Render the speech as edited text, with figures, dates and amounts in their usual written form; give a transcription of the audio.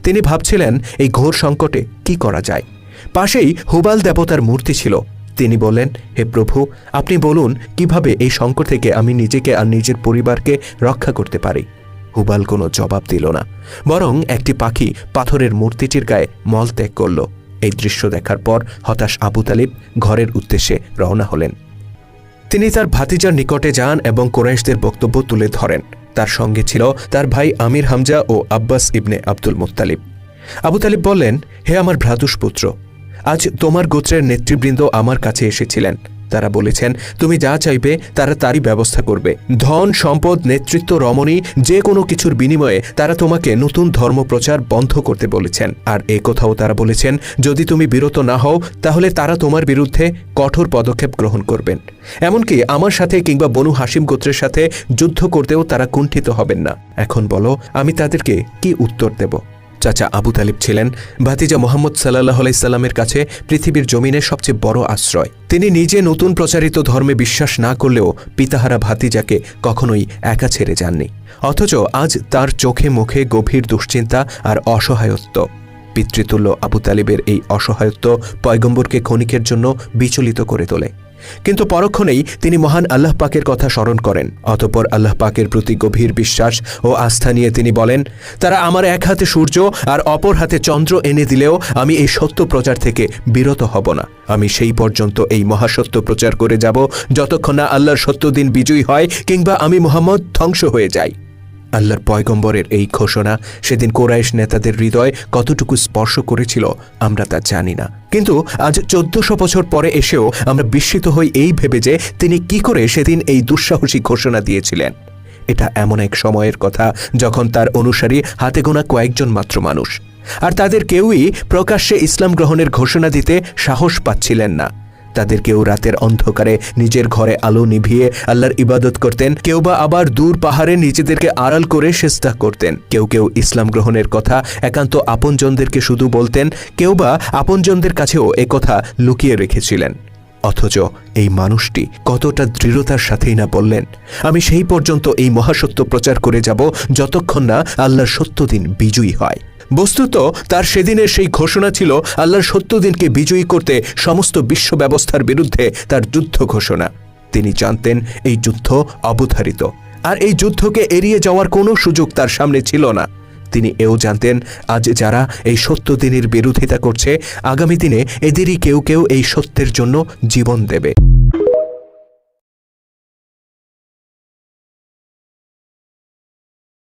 তিনি ভাবছিলেন এই ঘোর সংকটে কি করা যায়। পাশেই হুবাল দেবতার মূর্তি ছিল। তিনি বললেন, হে প্রভু, আপনি বলুন কিভাবে এই সংকট থেকে আমি নিজেকে আর নিজের পরিবারকে রক্ষা করতে পারি। হুবাল কোনো জবাব দিল না, বরং একটি পাখি পাথরের মূর্তিটির গায়ে মল ত্যাগ করল। এই দৃশ্য দেখার পর হতাশ আবু তালিব ঘরের উদ্দেশ্যে রওনা হলেন। তিনি তার ভাতিজার নিকটে যান এবং কুরাইশদের বক্তব্য তুলে ধরেন। তার সঙ্গে ছিল তার ভাই আমির হামজা ও আব্বাস ইবনে আব্দুল মুত্তালিব। আবু তালিব বললেন, হে আমার ভ্রাতুষ্পুত্র, আজ তোমার গোত্রের নেতৃবৃন্দ আমার কাছে এসেছিলেন। তারা বলেছেন, তুমি যা চাইবে তারা তারই ব্যবস্থা করবে। ধন, সম্পদ, নেতৃত্ব, রমণী, যে কোনো কিছুর বিনিময়ে তারা তোমাকে নতুন ধর্মপ্রচার বন্ধ করতে বলেছেন। আর এ কথাও তারা বলেছেন, যদি তুমি বিরত না হও তাহলে তারা তোমার বিরুদ্ধে কঠোর পদক্ষেপ গ্রহণ করবেন। এমনকি আমার সাথে কিংবা বনু হাসিম গোত্রের সাথে যুদ্ধ করতেও তারা কুণ্ঠিত হবেন না। এখন বলো, আমি তাদেরকে কি উত্তর দেব? চাচা আবু তালিব ছিলেন ভাতিজা মুহাম্মদ সাল্লাল্লাহু আলাইহি সাল্লামের কাছে পৃথিবীর জমিনের সবচেয়ে বড় আশ্রয়। তিনি নিজে নতুন প্রচারিত ধর্মে বিশ্বাস না করলেও পিতাহারা ভাতিজাকে কখনোই একা ছেড়ে যাননি। অথচ আজ তার চোখে মুখে গভীর দুশ্চিন্তা আর অসহায়ত্ব। পিতৃতুল্য আবু তালিবের এই অসহায়ত্ব পয়গম্বরকে ক্ষণিকের জন্য বিচলিত করে তোলে। কিন্তু পরক্ষণেই তিনি মহান আল্লাহ পাকের কথা স্মরণ করেন। অতঃপর আল্লাহ পাকের প্রতি গভীর বিশ্বাস ও আস্থা নিয়ে তিনি বলেন, তারা আমার এক হাতে সূর্য আর অপর হাতে চন্দ্র এনে দিলেও আমি এই সত্য প্রচার থেকে বিরত হব না। আমি সেই পর্যন্ত এই মহাসত্য প্রচার করে যাব যতক্ষণ না আল্লাহর সত্য দিন বিজয়ী হয় কিংবা আমি মুহাম্মদ ধ্বংস হয়ে যাই। আল্লাহর পয়গম্বরের এই ঘোষণা সেদিন কুরাইশ নেতাদের হৃদয় কতটুকু স্পর্শ করেছিল আমরা তা জানি না। কিন্তু আজ 1400 বছর পরে এসেও আমরা বিস্মিত হই এই ভেবে যে তিনি কি করে সেদিন এই দুঃসাহসী ঘোষণা দিয়েছিলেন। এটা এমন এক সময়ের কথা যখন তার অনুসারী হাতে গোনা কয়েকজন মাত্র মানুষ, আর তাদের কেউই প্রকাশ্যে ইসলাম গ্রহণের ঘোষণা দিতে সাহস পাচ্ছিলেন না। তাদের কেউ রাতের অন্ধকারে নিজের ঘরে আলো নিভিয়ে আল্লাহর ইবাদত করতেন, কেউ বা আবার দূর পাহাড়ে নিজেদেরকে আড়াল করে সেজদা করতেন। কেউ কেউ ইসলাম গ্রহণের কথা একান্ত আপনজনদেরকে শুধু বলতেন, কেউ বা আপনজনদের কাছেও একথা লুকিয়ে রেখেছিলেন। অথচ এই মানুষটি কতটা দৃঢ়তার সাথেই না বললেন, আমি সেই পর্যন্ত এই মহাসত্য প্রচার করে যাব যতক্ষণ না আল্লাহর সত্য দিন বিজয়ী হয়। বস্তুত তার সেদিনের সেই ঘোষণা ছিল আল্লাহর সত্য দিনকে বিজয়ী করতে সমস্ত বিশ্ব ব্যবস্থার বিরুদ্ধে তার যুদ্ধ ঘোষণা। তিনি জানতেন এই যুদ্ধ অবধারিত, আর এই যুদ্ধকে এড়িয়ে যাওয়ার কোনো সুযোগ তার সামনে ছিল না। তিনি এও জানতেন আজ যারা এই সত্য দিনের বিরোধিতা করছে, আগামী দিনে এদেরই কেউ কেউ এই সত্যের জন্য জীবন দেবে।